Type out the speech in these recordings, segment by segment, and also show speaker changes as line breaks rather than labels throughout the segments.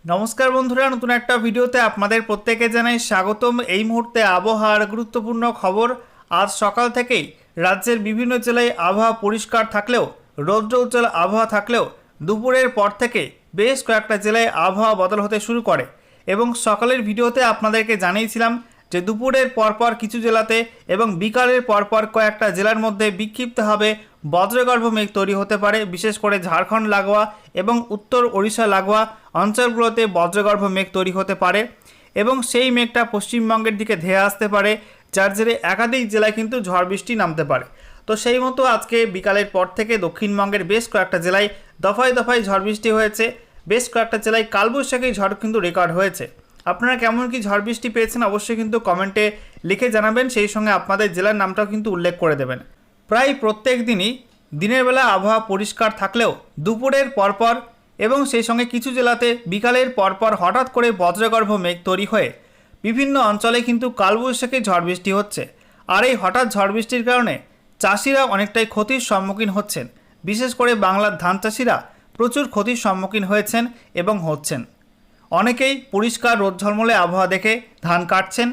নমস্কার বন্ধুরা, নতুন একটা ভিডিওতে আপনাদের প্রত্যেকে জানাই স্বাগতম। এই মুহূর্তে আবহাওয়ার গুরুত্বপূর্ণ খবর। আজ সকাল থেকেই রাজ্যের বিভিন্ন জেলায় আবহাওয়া পরিষ্কার থাকলেও রৌদ্রোজ্জ্বল আবহাওয়া থাকলেও দুপুরের পর থেকে বেশ কয়েকটা জেলায় আবহাওয়া বদল হতে শুরু করে এবং সকালের ভিডিওতে আপনাদেরকে জানিয়েছিলাম যে দুপুরের পরপর কিছু জেলাতে এবং বিকালের পরপর কয়েকটা জেলার মধ্যে বিক্ষিপ্তভাবে বজ্রগর্ভ মেঘ তৈরি হতে পারে। বিশেষ করে ঝাড়খণ্ড লাগোয়া এবং উত্তর ওড়িশা লাগোয়া অঞ্চলগুলোতে বজ্রগর্ভ মেঘ তৈরি হতে পারে এবং সেই মেঘটা পশ্চিমবঙ্গের দিকে ধেয়ে আসতে পারে, যার জেরে একাধিক জেলায় কিন্তু ঝড় বৃষ্টি নামতে পারে। তো সেই মতো আজকে বিকালের পর থেকে দক্ষিণবঙ্গের বেশ কয়েকটা জেলায় দফায় দফায় ঝড় বৃষ্টি হয়েছে। বেশ কয়েকটা জেলায় কালবৈশাখী ঝড় কিন্তু রেকর্ড হয়েছে। আপনারা কেমন কি ঝড় বৃষ্টি পেয়েছেন অবশ্যই কিন্তু কমেন্টে লিখে জানাবেন, সেই সঙ্গে আপনাদের জেলার নামটাও কিন্তু উল্লেখ করে দেবেন। প্রায় প্রত্যেক দিনই দিনের বেলা আবহাওয়া পরিষ্কার থাকলেও দুপুরের পরপর এবং সেই সঙ্গে কিছু জেলাতে বিকালের পরপর হঠাৎ করে বজ্রগর্ভ মেঘ তৈরি হয়ে বিভিন্ন অঞ্চলে কিন্তু কালবৈশাখী ঝড় বৃষ্টি হচ্ছে। আর এই হঠাৎ ঝড় বৃষ্টির কারণে চাষিরা অনেকটাই ক্ষতির সম্মুখীন হচ্ছেন। বিশেষ করে বাংলার ধান চাষিরা প্রচুর ক্ষতির সম্মুখীন হয়েছেন এবং হচ্ছেন। অনেকেই পরিষ্কার রোদ ঝলমলে আবহাওয়া দেখে ধান কাটছেন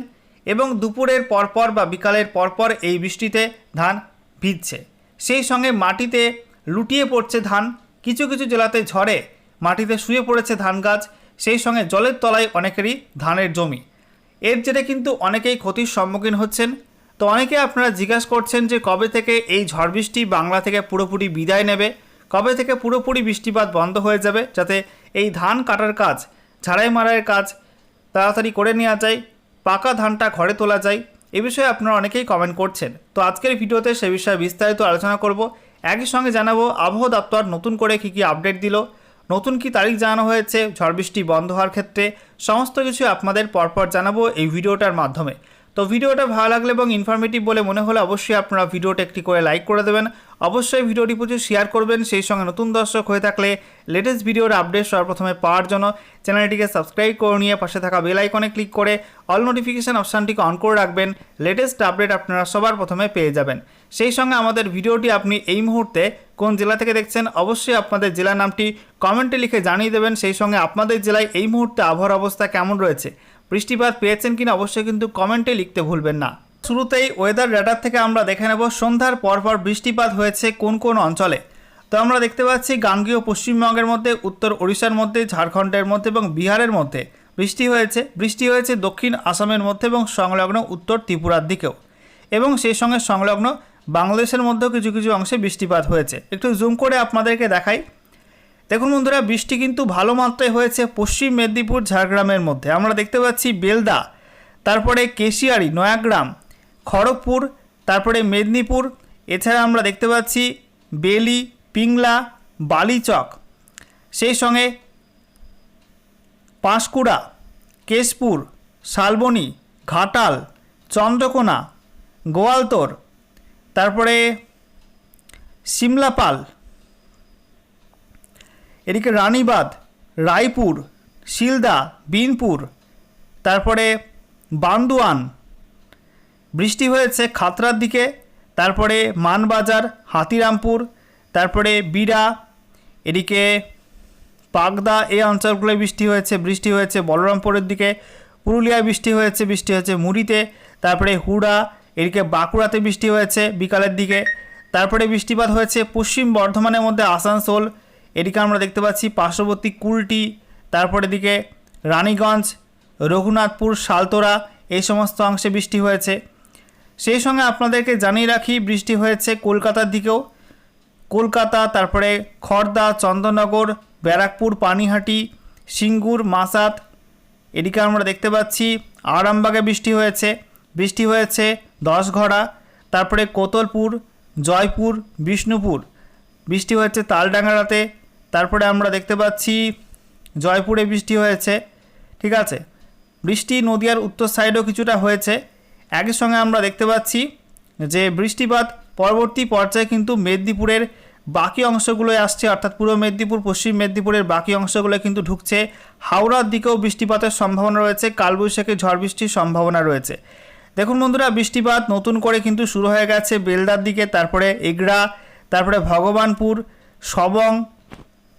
এবং দুপুরের পরপর বা বিকালের পরপর এই বৃষ্টিতে ধান ভিজছে। সেই সঙ্গে মাটিতে লুটিয়ে পড়ছে ধান। কিছু কিছু জেলাতে ঝড়ে মাটিতে শুয়ে পড়েছে ধান গাছ, সেই সঙ্গে জলের তলায় অনেকেরই ধানের জমি। এর জেরে কিন্তু অনেকেই ক্ষতির সম্মুখীন হচ্ছেন। তো অনেকে আপনারা জিজ্ঞাসা করছেন যে কবে থেকে এই ঝড় বৃষ্টি বাংলা থেকে পুরোপুরি বিদায় নেবে, কবে থেকে পুরোপুরি বৃষ্টিপাত বন্ধ হয়ে যাবে, যাতে এই ধান কাটার কাজ, ঝাড়াই মারাইয়ের কাজ তাড়াতাড়ি করে নেওয়া যায়, পাকা ধানটা ঘরে তোলা যায়। এ বিষয়ে আপনারা অনেকেই কমেন্ট করছেন। তো আজকের ভিডিওতে সে বিষয়ে বিস্তারিত আলোচনা করব। একই সঙ্গে জানাবো আবহাওয়া দপ্তর নতুন করে কী আপডেট দিল, নতুন কি তারিখ জানানো হয়েছে ঝড় বৃষ্টি বন্ধ হওয়ার ক্ষেত্রে, সমস্ত কিছু আপনাদের পরপর জানাবো এই ভিডিওটার মাধ্যমে। তো ভিডিওটা ভালো লাগলে এবং ইনফরমেটিভ বলে মনে হলে অবশ্যই আপনারা ভিডিওটা একটি করে লাইক করে দেবেন। অবশ্যই ভিডিওটি প্রচুর শেয়ার করবেন। সেই সঙ্গে নতুন দর্শক হয়ে থাকলে লেটেস্ট ভিডিওর আপডেট সবার প্রথমে পাওয়ার জন্য চ্যানেলটিকে সাবস্ক্রাইব করে নিয়ে পাশে থাকা বেল আইকনে ক্লিক করে অল নোটিফিকেশান অপশানটিকে অন করে রাখবেন। লেটেস্ট আপডেট আপনারা সবার প্রথমে পেয়ে যাবেন। সেই সঙ্গে আমাদের ভিডিওটি আপনি এই মুহূর্তে কোন জেলা থেকে দেখছেন অবশ্যই আপনাদের জেলার নামটি কমেন্টে লিখে জানিয়ে দেবেন। সেই সঙ্গে আপনাদের জেলায় এই মুহূর্তে আবহাওয়ার অবস্থা কেমন রয়েছে, বৃষ্টিপাত পেয়েছেন কিনা অবশ্যই কিন্তু কমেন্টে লিখতে ভুলবেন না। শুরুতেই ওয়েদার রেডার থেকে আমরা দেখে নেব সন্ধ্যার পরপর বৃষ্টিপাত হয়েছে কোন কোন অঞ্চলে। তো আমরা দেখতে পাচ্ছি গাঙ্গেয় পশ্চিমবঙ্গের মধ্যে, উত্তর ওড়িশার মধ্যে, ঝাড়খণ্ডের মধ্যে এবং বিহারের মধ্যে বৃষ্টি হয়েছে দক্ষিণ আসামের মধ্যে এবং সংলগ্ন উত্তর ত্রিপুরার দিকেও, এবং সেই সঙ্গে সংলগ্ন বাংলাদেশের মধ্যেও কিছু কিছু অংশে বৃষ্টিপাত হয়েছে। একটু জুম করে আপনাদেরকে দেখাই। দেখুন বন্ধুরা, বৃষ্টি কিন্তু ভালো মাত্রায় হয়েছে পশ্চিম মেদিনীপুর ঝাড়গ্রামের মধ্যে। আমরা দেখতে পাচ্ছি বেলদা, তারপরে কেশিয়ারি, নয়াগ্রাম, খড়গপুর, তারপরে মেদিনীপুর, এছাড়া আমরা দেখতে পাচ্ছি বেলি, পিংলা, বালিচক, সেই সঙ্গে পাঁশকুড়া, কেশপুর, শালবনী, ঘাটাল, চন্দ্রকোনা, গোয়ালতোর, তারপরে সিমলাপাল, এদিকে রানীবাঁধ, রায়পুর, শিলদা, বিনপুর, তারপরে বান্দোয়ান বৃষ্টি হয়েছে খাতড়ার দিকে, তারপরে মানবাজার, হাতিরামপুর, তারপরে বিরা, এদিকে পাগদা, এই অঞ্চলগুলোয় বৃষ্টি হয়েছে বলরামপুরের দিকে, পুরুলিয়ায় বৃষ্টি হয়েছে মুড়িতে, তারপরে হুড়া, এদিকে বাঁকুড়াতে বৃষ্টি হয়েছে বিকালের দিকে, তারপরে বৃষ্টিপাত হয়েছে পশ্চিম বর্ধমানের মধ্যে আসানসোল, এদিকে আমরা দেখতে পাচ্ছি পার্শ্ববর্তী কুলটি, তারপরে দিকে রানীগঞ্জ, রঘুনাথপুর, শালতোরা, এই সমস্ত অংশে বৃষ্টি হয়েছে। সেই সঙ্গে আপনাদেরকে জানিয়ে রাখি বৃষ্টি হয়েছে কলকাতার দিকেও, কলকাতা, তারপরে খড়দা, চন্দননগর, ব্যারাকপুর, পানিহাটি, সিঙ্গুর, মাসাত, এদিকে আমরা দেখতে পাচ্ছি আরামবাগে বৃষ্টি হয়েছে দশঘড়া, তারপরে কোতলপুর, জয়পুর, বিষ্ণুপুর, বৃষ্টি হয়েছে তালডাঙ্গারাতে, তারপরে আমরা দেখতে পাচ্ছি জয়পুরে বৃষ্টি হয়েছে। ঠিক আছে, বৃষ্টি নদিয়ার উত্তর সাইডেও কিছুটা হয়েছে। একই সঙ্গে আমরা দেখতে পাচ্ছি যে বৃষ্টিপাত পরবর্তী পর্যায়ে কিন্তু মেদিনীপুরের বাকি অংশগুলোয় আসছে, অর্থাৎ পূর্ব মেদিনীপুর, পশ্চিম মেদিনীপুরের বাকি অংশগুলো কিন্তু ঢুকছে। হাওড়ার দিকেও বৃষ্টিপাতের সম্ভাবনা রয়েছে, কালবৈশাখী ঝড় বৃষ্টির সম্ভাবনা রয়েছে। দেখুন বন্ধুরা, বৃষ্টিপাত নতুন করে কিন্তু শুরু হয়ে গেছে বেলদার দিকে, তারপরে এগড়া, তারপরে ভগবানপুর, সবং,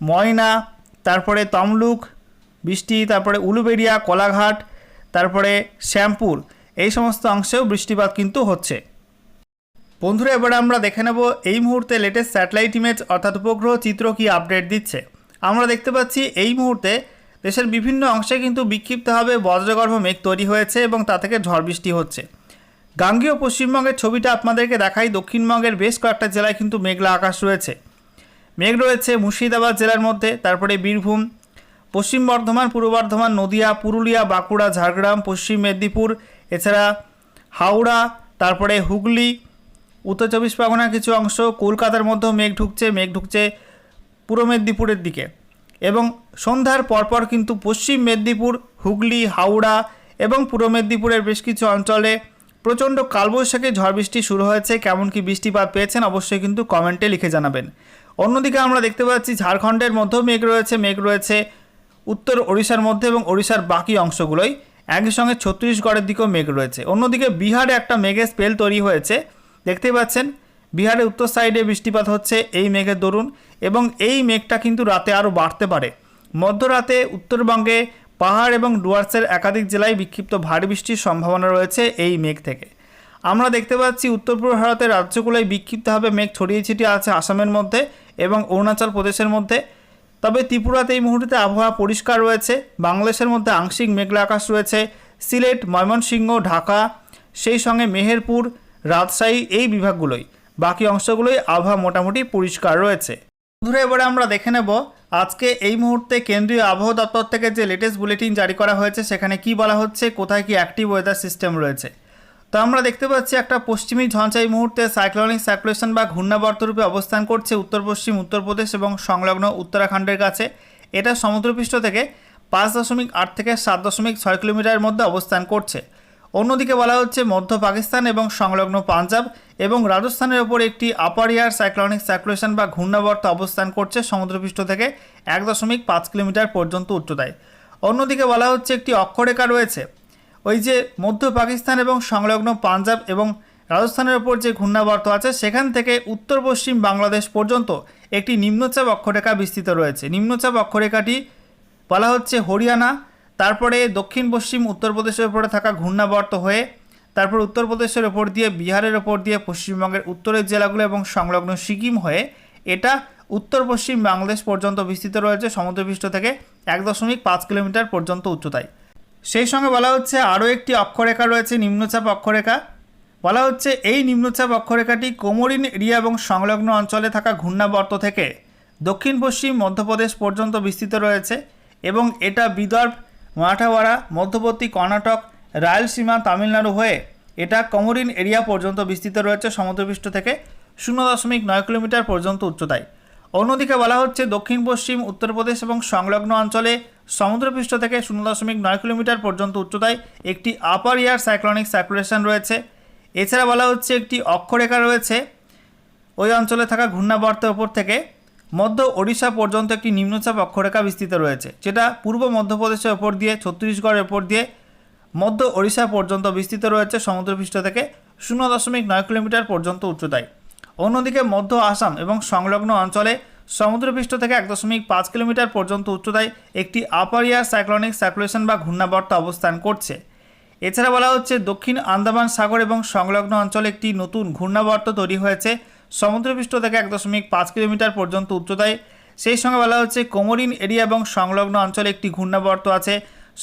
ময়না, তারপরে তমলুক, বৃষ্টি, তারপরে উলুবেড়িয়া, কোলাঘাট, তারপরে শ্যামপুর, এই সমস্ত অংশেও বৃষ্টিপাত কিন্তু হচ্ছে। বন্ধুরা, এবারে আমরা দেখে নেব এই মুহূর্তে লেটেস্ট স্যাটেলাইট ইমেজ অর্থাৎ উপগ্রহ চিত্র কি আপডেট দিচ্ছে। আমরা দেখতে পাচ্ছি এই মুহূর্তে দেশের বিভিন্ন অংশে কিন্তু বিক্ষিপ্তভাবে বজ্রগর্ভ মেঘ তৈরি হয়েছে এবং তা থেকে ঝড় বৃষ্টি হচ্ছে। গাঙ্গেয় পশ্চিমবঙ্গের ছবিটা আপনাদেরকে দেখাই। দক্ষিণবঙ্গের বেশ কয়েকটা জেলায় কিন্তু মেঘলা আকাশ রয়েছে। মেঘ রয়েছে মুর্শিদাবাদ জেলার মধ্যে, তারপরে বীরভূম, পশ্চিম বর্ধমান, পূর্ব বর্ধমান, নদিয়া, পুরুলিয়া, বাঁকুড়া, ঝাড়গ্রাম, পশ্চিম মেদিনীপুর, এছাড়া হাওড়া, তারপরে হুগলি, উত্তর চব্বিশ পরগনার কিছু অংশ, কলকাতার মধ্যেও মেঘ ঢুকছে পূর্ব মেদিনীপুরের দিকে। এবং সন্ধ্যার পরপর কিন্তু পশ্চিম মেদিনীপুর, হুগলি, হাওড়া এবং পূর্ব মেদিনীপুরের বেশ কিছু অঞ্চলে প্রচণ্ড কালবৈশাখী ঝড় বৃষ্টি শুরু হয়েছে। কেমন কি বৃষ্টিপাত পেয়েছেন অবশ্যই কিন্তু কমেন্টে লিখে জানাবেন। অন্যদিকে আমরা দেখতে পাচ্ছি ঝাড়খণ্ডের মধ্যেও মেঘ রয়েছে উত্তর ওড়িশার মধ্যে এবং ওড়িশার বাকি অংশগুলোই, একই সঙ্গে ছত্তিশগড়ের দিকেও মেঘ রয়েছে। অন্যদিকে বিহারে একটা মেঘের স্পেল তৈরি হয়েছে, দেখতেই পাচ্ছেন বিহারের উত্তর সাইডে বৃষ্টিপাত হচ্ছে এই মেঘের দরুন, এবং এই মেঘটা কিন্তু রাতে আরও বাড়তে পারে। মধ্যরাতে উত্তরবঙ্গে পাহাড় এবং ডুয়ার্সের একাধিক জেলায় বিক্ষিপ্ত ভারী বৃষ্টির সম্ভাবনা রয়েছে এই মেঘ থেকে। আমরা দেখতে পাচ্ছি উত্তর পূর্ব ভারতের রাজ্যগুলোয় বিক্ষিপ্তভাবে মেঘ ছড়িয়ে ছিটিয়ে আছে আসামের মধ্যে এবং অরুণাচল প্রদেশের মধ্যে। তবে ত্রিপুরাতে এই মুহূর্তে আবহাওয়া পরিষ্কার রয়েছে। বাংলাদেশের মধ্যে আংশিক মেঘলা আকাশ রয়েছে। সিলেট, ময়মনসিংহ, ঢাকা, সেই সঙ্গে মেহেরপুর, রাজশাহী, এই বিভাগগুলোই, বাকি অংশগুলোই আবহাওয়া মোটামুটি পরিষ্কার রয়েছে। বন্ধুরা, এবারে আমরা দেখে নেব আজকে এই মুহূর্তে কেন্দ্রীয় আবহাওয়া দপ্তর থেকে যে লেটেস্ট বুলেটিন জারি করা হয়েছে সেখানে কি বলা হচ্ছে, কোথায় কি অ্যাক্টিভ ওয়েদার সিস্টেম রয়েছে। তো আমরা দেখতে পাচ্ছি একটা পশ্চিমী ঝঞ্ঝা এই মুহূর্তে সাইক্লোনিক সার্কুলেশন বা ঘূর্ণাবর্ত রূপে অবস্থান করছে উত্তর পশ্চিম উত্তরপ্রদেশ এবং সংলগ্ন উত্তরাখণ্ডের কাছে। এটা সমুদ্রপৃষ্ঠ থেকে 5.8 থেকে 7.6 কিলোমিটারের মধ্যে অবস্থান করছে। অন্যদিকে বলা হচ্ছে মধ্য পাকিস্তান এবং সংলগ্ন পাঞ্জাব এবং রাজস্থানের ওপর একটি আপার এয়ার সাইক্লোনিক সার্কুলেশন বা ঘূর্ণাবর্ত অবস্থান করছে সমুদ্রপৃষ্ঠ থেকে 1.5 কিলোমিটার পর্যন্ত উচ্চতায়। অন্যদিকে বলা হচ্ছে একটি অক্ষরেখা রয়েছে, ওই যে মধ্য পাকিস্তান এবং সংলগ্ন পাঞ্জাব এবং রাজস্থানের ওপর যে ঘূর্ণাবর্ত আছে সেখান থেকে উত্তর পশ্চিম বাংলাদেশ পর্যন্ত একটি নিম্নচাপ অক্ষরেখা বিস্তৃত রয়েছে। নিম্নচাপ অক্ষরেখাটি বলা হচ্ছে হরিয়ানা, তারপরে দক্ষিণ পশ্চিম উত্তরপ্রদেশের উপরে থাকা ঘূর্ণাবর্ত হয়ে তারপর উত্তরপ্রদেশের ওপর দিয়ে, বিহারের ওপর দিয়ে পশ্চিমবঙ্গের উত্তরের জেলাগুলো এবং সংলগ্ন সিকিম হয়ে এটা উত্তর পশ্চিম বাংলাদেশ পর্যন্ত বিস্তৃত রয়েছে সমুদ্রপৃষ্ঠ থেকে 1.5 কিলোমিটার পর্যন্ত উচ্চতায়। সেই সঙ্গে বলা হচ্ছে আরও একটি অক্ষরেখা রয়েছে, নিম্নচাপ অক্ষরেখা। বলা হচ্ছে এই নিম্নচাপ অক্ষরেখাটি কোমোরিন এরিয়া এবং সংলগ্ন অঞ্চলে থাকা ঘূর্ণাবর্ত থেকে দক্ষিণ পশ্চিম মধ্যপ্রদেশ পর্যন্ত বিস্তৃত রয়েছে এবং এটা বিদর্ভ, মারাঠাওয়াড়া, মধ্যবর্তী কর্ণাটক, রায়লসীমা, তামিলনাড়ু হয়ে এটা কোমোরিন এরিয়া পর্যন্ত বিস্তৃত রয়েছে সমুদ্রপৃষ্ঠ থেকে 0.9 কিলোমিটার পর্যন্ত উচ্চতায়। অন্যদিকে বলা হচ্ছে দক্ষিণ পশ্চিম উত্তরপ্রদেশ এবং সংলগ্ন অঞ্চলে সমুদ্রপৃষ্ঠ থেকে 0.9 কিলোমিটার পর্যন্ত উচ্চতায় একটি আপার এয়ার সাইক্লোনিক সার্কুলেশন রয়েছে। এছাড়া বলা হচ্ছে একটি অক্ষরেখা রয়েছে ওই অঞ্চলে থাকা ঘূর্ণাবর্তের ওপর থেকে মধ্য ওড়িশা পর্যন্ত একটি নিম্নচাপ অক্ষরেখা বিস্তৃত রয়েছে, যেটা পূর্ব মধ্যপ্রদেশের ওপর দিয়ে, ছত্তিশগড়ের ওপর দিয়ে মধ্য ওড়িশা পর্যন্ত বিস্তৃত রয়েছে সমুদ্রপৃষ্ঠ থেকে 0.9 কিলোমিটার পর্যন্ত উচ্চতায়। অন্যদিকে মধ্য আসাম এবং সংলগ্ন অঞ্চলে সমুদ্রপৃষ্ঠ থেকে 1.5 কিলোমিটার পর্যন্ত উচ্চতায় একটি আপার এয়ার সাইক্লোনিক সার্কুলেশন বা ঘূর্ণাবর্ত অবস্থান করছে। এছাড়া বলা হচ্ছে দক্ষিণ আন্দামান সাগর এবং সংলগ্ন অঞ্চলে একটি নতুন ঘূর্ণাবর্ত তৈরি হয়েছে সমুদ্রপৃষ্ঠ থেকে 1.5 কিলোমিটার পর্যন্ত উচ্চতায়। সেই সঙ্গে বলা হচ্ছে কোমোরিন এরিয়া এবং সংলগ্ন অঞ্চলে একটি ঘূর্ণাবর্ত আছে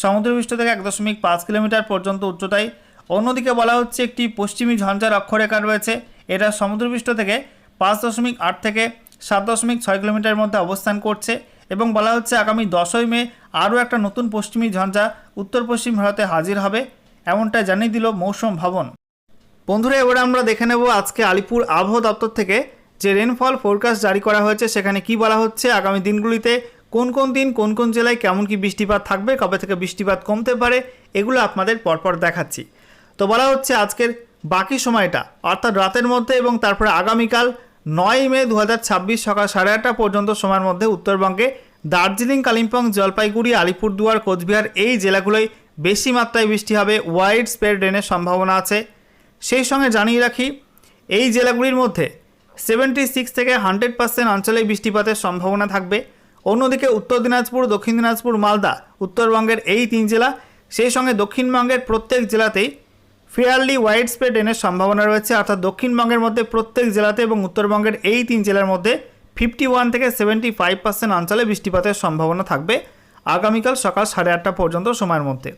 সমুদ্রপৃষ্ঠ থেকে 1.5 কিলোমিটার পর্যন্ত উচ্চতায়। অন্যদিকে বলা হচ্ছে একটি পশ্চিমী ঝঞ্ঝার অক্ষরেখা রয়েছে, এটা সমুদ্রপৃষ্ঠ থেকে 5.8 থেকে 7.6 কিলোমিটারের মধ্যে অবস্থান করছে এবং বলা হচ্ছে আগামী 10ই মে আরও একটা নতুন পশ্চিমী ঝঞ্ঝা উত্তর পশ্চিম ভারতে হাজির হবে, এমনটা জানিয়ে দিল মৌসুম ভবন। বন্ধুরা, এবারে আমরা দেখে নেব আজকে আলিপুর আবহাওয়া দপ্তর থেকে যে রেনফল ফোরকাস্ট জারি করা হয়েছে সেখানে কি বলা হচ্ছে, আগামী দিনগুলিতে কোন কোন দিন কোন কোন জেলায় কেমন কি বৃষ্টিপাত থাকবে, কবে থেকে বৃষ্টিপাত কমতে পারে, এগুলো আপনাদের পরপর দেখাচ্ছি। তো বলা হচ্ছে আজকের বাকি সময়টা অর্থাৎ রাতের মধ্যে এবং তারপরে আগামীকাল 9 মে 2026 সকাল 8:30 পর্যন্ত সময়ের মধ্যে উত্তরবঙ্গে দার্জিলিং, কালিম্পং, জলপাইগুড়ি, আলিপুরদুয়ার, কোচবিহার এই জেলাগুলোয় বেশি মাত্রায় বৃষ্টি হবে, ওয়াইড স্প্রেড রেনের সম্ভাবনা আছে। সেই সঙ্গে জানিয়ে রাখি এই জেলাগুলির মধ্যে 76 থেকে 100% অঞ্চলে বৃষ্টিপাতের সম্ভাবনা থাকবে। অন্যদিকে উত্তর দিনাজপুর, দক্ষিণ দিনাজপুর, মালদা উত্তরবঙ্গের এই 3 জেলা, সেই সঙ্গে দক্ষিণবঙ্গের প্রত্যেক জেলাতেই ফেয়ারলি ওয়াইড স্প্রেড রেনের সম্ভাবনা রয়েছে। অর্থাৎ দক্ষিণবঙ্গের মধ্যে প্রত্যেক জেলাতে এবং উত্তরবঙ্গের এই 3 জেলার মধ্যে 51 থেকে 75% অঞ্চলে বৃষ্টিপাতের সম্ভাবনা থাকবে আগামীকাল সকাল 8:30 পর্যন্ত সময়ের মধ্যে।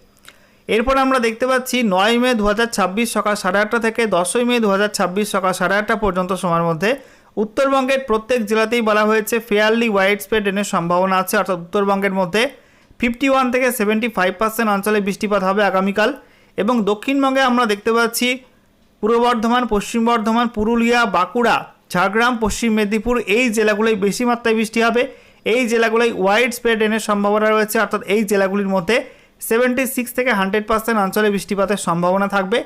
এরপর আমরা দেখতে পাচ্ছি 9 মে 2026 সকাল 8:30 থেকে 10 মে 2026 সকাল 8:30 পর্যন্ত সময়ের মধ্যে উত্তরবঙ্গের প্রত্যেক জেলাতেই বলা হয়েছে ফেয়ারলি ওয়াইড স্প্রেড রেনের সম্ভাবনা আছে। অর্থাৎ উত্তরবঙ্গের মধ্যে 51 থেকে 75% অঞ্চলে বৃষ্টিপাত হবে আগামীকাল। এবং দক্ষিণবঙ্গে আমরা দেখতে পাচ্ছি পূর্ব বর্ধমান, পশ্চিম বর্ধমান, পুরুলিয়া, বাঁকুড়া, ঝাড়গ্রাম, পশ্চিম মেদিনীপুর এই জেলাগুলোয় বেশি মাত্রায় বৃষ্টি হবে। এই জেলাগুলোয় ওয়াইড স্প্রেড রেনের সম্ভাবনা রয়েছে। অর্থাৎ এই জেলাগুলির মধ্যে 76 থেকে 100% অঞ্চলে বৃষ্টিপাতের সম্ভাবনা থাকবে।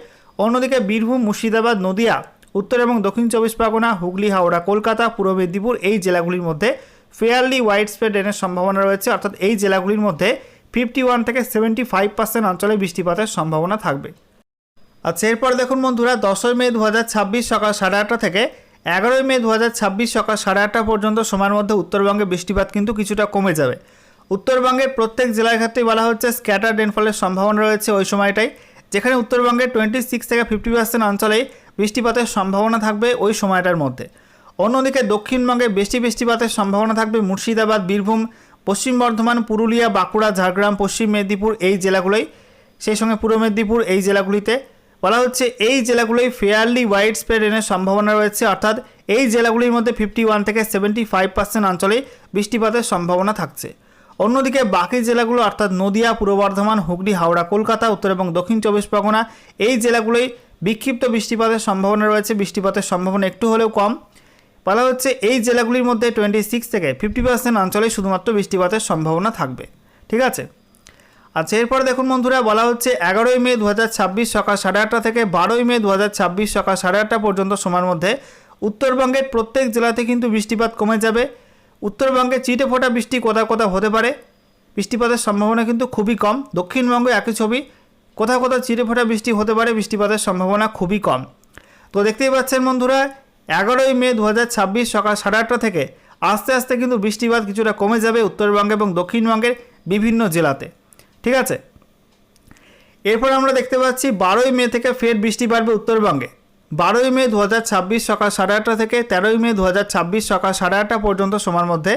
অন্যদিকে বীরভূম, মুর্শিদাবাদ, নদিয়া, উত্তর এবং দক্ষিণ 24 পরগনা, হুগলি, হাওড়া, কলকাতা, পূর্ব মেদিনীপুর এই জেলাগুলির মধ্যে ফেয়ারলি ওয়াইড স্প্রেড রেনের সম্ভাবনা রয়েছে। অর্থাৎ এই জেলাগুলির মধ্যে 51 থেকে 75% অঞ্চলে বৃষ্টিপাতের সম্ভাবনা থাকবে। আচ্ছা, এরপর দেখুন বন্ধুরা 10 মে 2026 সকাল 8:30 থেকে 11 মে 2026 সকাল 8:30 পর্যন্ত সময়ের মধ্যে উত্তরবঙ্গে বৃষ্টিপাত কিন্তু কিছুটা কমে যাবে। উত্তরবঙ্গের প্রত্যেক জেলার ক্ষেত্রেই বলা হচ্ছে স্ক্যাটার রেনফলের সম্ভাবনা রয়েছে ওই সময়টাই, যেখানে উত্তরবঙ্গের 26 থেকে 50% অঞ্চলেই বৃষ্টিপাতের সম্ভাবনা থাকবে ওই সময়টার মধ্যে। অন্যদিকে দক্ষিণবঙ্গে বেশি বৃষ্টিপাতের সম্ভাবনা থাকবে মুর্শিদাবাদ, বীরভূম, পশ্চিম বর্ধমান, পুরুলিয়া, বাঁকুড়া, ঝাড়গ্রাম, পশ্চিম মেদিনীপুর এই জেলাগুলোই, সেই সঙ্গে পূর্ব মেদিনীপুর এই জেলাগুলিতে বলা হচ্ছে এই জেলাগুলোই ফেয়ারলি ওয়াইড স্প্রেড রেনের সম্ভাবনা রয়েছে। অর্থাৎ এই জেলাগুলির মধ্যে 51 থেকে 75% অঞ্চলে বৃষ্টিপাতের সম্ভাবনা থাকছে। অন্যদিকে বাকি জেলাগুলো অর্থাৎ নদিয়া, পূর্ব বর্ধমান, হুগলি, হাওড়া, কলকাতা, উত্তর এবং দক্ষিণ 24 পরগনা এই জেলাগুলোই বিক্ষিপ্ত বৃষ্টিপাতের সম্ভাবনা রয়েছে। বৃষ্টিপাতের সম্ভাবনা একটু হলেও কম। বলা হচ্ছে এই জেলাগুলির মধ্যে 26 থেকে 50% অঞ্চলে শুধুমাত্র বৃষ্টিপাতের সম্ভাবনা থাকবে। ঠিক আছে। আচ্ছা, এরপর দেখুন বন্ধুরা বলা হচ্ছে 11 মে 2026 সকাল 8:30 থেকে 12 মে 2026 সকাল 8:30 পর্যন্ত সময়ের মধ্যে উত্তরবঙ্গের প্রত্যেক জেলাতে কিন্তু বৃষ্টিপাত কমে যাবে। উত্তরবঙ্গে চিটে ফোটা বৃষ্টি কোথাও কোথাও হতে পারে, বৃষ্টিপাতের সম্ভাবনা কিন্তু খুবই কম। দক্ষিণবঙ্গে একই ছবি, কোথাও কোথাও চিটে ফোটা বৃষ্টি হতে পারে, বৃষ্টিপাতের সম্ভাবনা খুবই কম। তো দেখতেই পাচ্ছেন বন্ধুরা 11 মে 2026 সকাল 8:30 থেকে আস্তে আস্তে কিন্তু বৃষ্টিপাত কিছুটা কমে যাবে উত্তরবঙ্গে এবং দক্ষিণবঙ্গের বিভিন্ন জেলাতে। ঠিক আছে। এরপর আমরা দেখতে পাচ্ছি 12 মে থেকে ফের বৃষ্টি বাড়বে উত্তরবঙ্গে। 12 মে 2026 সকাল 8:30 থেকে 13 মে 2026 সকাল 8:30 পর্যন্ত সময়ের মধ্যে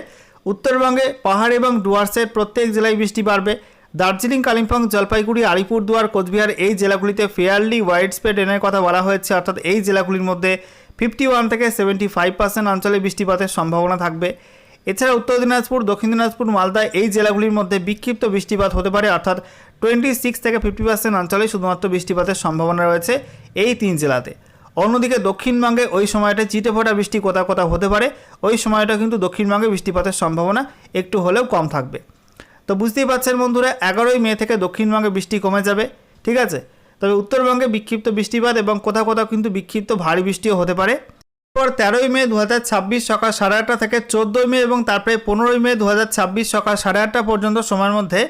উত্তরবঙ্গে পাহাড় এবং ডুয়ার্সের প্রত্যেক জেলায় বৃষ্টি বাড়বে। দার্জিলিং, কালিম্পং, জলপাইগুড়ি, আলিপুরদুয়ার, কোচবিহার এই জেলাগুলিতে ফেয়ারলি ওয়াইড স্প্রেড রেনের কথা বলা হয়েছে। অর্থাৎ এই জেলাগুলির মধ্যে 51 থেকে 75% অঞ্চলে বৃষ্টিপাতের সম্ভাবনা থাকবে। এছাড়া উত্তর দিনাজপুর, দক্ষিণ দিনাজপুর, মালদা এই জেলাগুলির মধ্যে বিক্ষিপ্ত বৃষ্টিপাত হতে পারে। অর্থাৎ 26 থেকে 50% অঞ্চলে শুধুমাত্র বৃষ্টিপাতের সম্ভাবনা রয়েছে এই 3 জেলাতে। অন্যদিকে দক্ষিণবঙ্গে ওই সময়টা চিটে ফোটা বৃষ্টি কোথাও কোথাও হতে পারে, ওই সময়টা কিন্তু দক্ষিণবঙ্গে বৃষ্টিপাতের সম্ভাবনা একটু হলেও কম থাকবে। তো বুঝতেই পারছেন বন্ধুরা 11 মে থেকে দক্ষিণবঙ্গে বৃষ্টি কমে যাবে। ঠিক আছে। তবে উত্তরবঙ্গে বিক্ষিপ্ত বৃষ্টিপাত এবং কোথাও কোথাও কিন্তু বিক্ষিপ্ত ভারী বৃষ্টিও হতে পারে। এরপর 13 মে 2026 সকাল 8:30 থেকে 14 মে এবং তারপরে 15 মে 2026 সকাল 8:30 পর্যন্ত সময়ের মধ্যে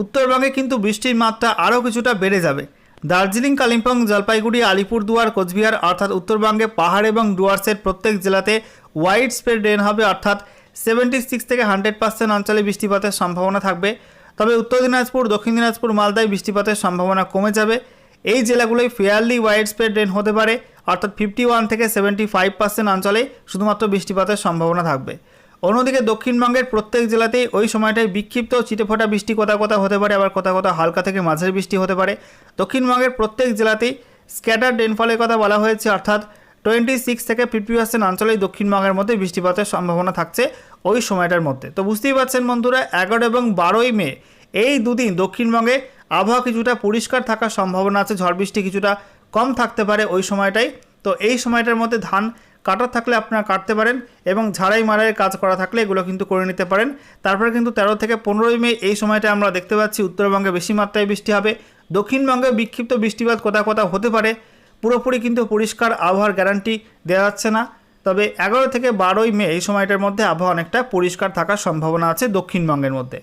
উত্তরবঙ্গে কিন্তু বৃষ্টির মাত্রা আরও কিছুটা বেড়ে যাবে। দার্জিলিং, কালিম্পং, জলপাইগুড়ি, আলিপুরদুয়ার, কোচবিহার অর্থাৎ উত্তরবঙ্গে পাহাড় এবং ডুয়ার্সের প্রত্যেক জেলাতে ওয়াইড স্প্রেড রেন হবে। অর্থাৎ 76 থেকে 100% অঞ্চলে বৃষ্টিপাতের সম্ভাবনা থাকবে। তবে উত্তর দিনাজপুর, দক্ষিণ দিনাজপুর, মালদায় বৃষ্টিপাতের সম্ভাবনা কমে যাবে। এই জেলাগুলোই ফেয়ারলি ওয়াইড স্প্রেড রেন হতে পারে। অর্থাৎ 51 থেকে 75% অঞ্চলে শুধুমাত্র বৃষ্টিপাতের সম্ভাবনা থাকবে। অন্যদিকে দক্ষিণবঙ্গের প্রত্যেক জেলাতেই ওই সময়টায় বিক্ষিপ্ত চিটেফোঁটা বৃষ্টি কোথাও কোথাও হতে পারে, আবার কোথাও কোথাও হালকা থেকে মাঝারি বৃষ্টি হতে পারে। দক্ষিণবঙ্গের প্রত্যেক জেলাতেই স্ক্যাটার রেনফলের কথা বলা হয়েছে। অর্থাৎ 26 থেকে 50% অঞ্চলেই দক্ষিণবঙ্গের মধ্যে বৃষ্টিপাতের সম্ভাবনা থাকছে ওই সময়টার মধ্যে। তো বুঝতেই পারছেন বন্ধুরা 11 এবং 12 মে এই দুদিন দক্ষিণবঙ্গে আবহাওয়া কিছুটা পরিষ্কার থাকার সম্ভাবনা আছে, ঝড় বৃষ্টি কিছুটা কম থাকতে পারে ওই সময়টাই। তো এই সময়টার মধ্যে ধান কাটার থাকলে আপনারা কাটতে পারেন এবং ঝাড়াই মারাইয়ের কাজ করা থাকলে এগুলো কিন্তু করে নিতে পারেন। তারপরে কিন্তু 13 থেকে 15 মে এই সময়টা আমরা দেখতে পাচ্ছি উত্তরবঙ্গে বেশি মাত্রায় বৃষ্টি হবে। দক্ষিণবঙ্গে বিক্ষিপ্ত বৃষ্টিপাত কোথাও কোথাও হতে পারে, পুরোপুরি কিন্তু পরিষ্কার আবহাওয়ার গ্যারান্টি দেওয়া যাচ্ছে না। তবে 11 থেকে 12 মে এই সময়টার মধ্যে আবহাওয়া অনেকটা পরিষ্কার থাকার সম্ভাবনা আছে দক্ষিণবঙ্গের মধ্যে।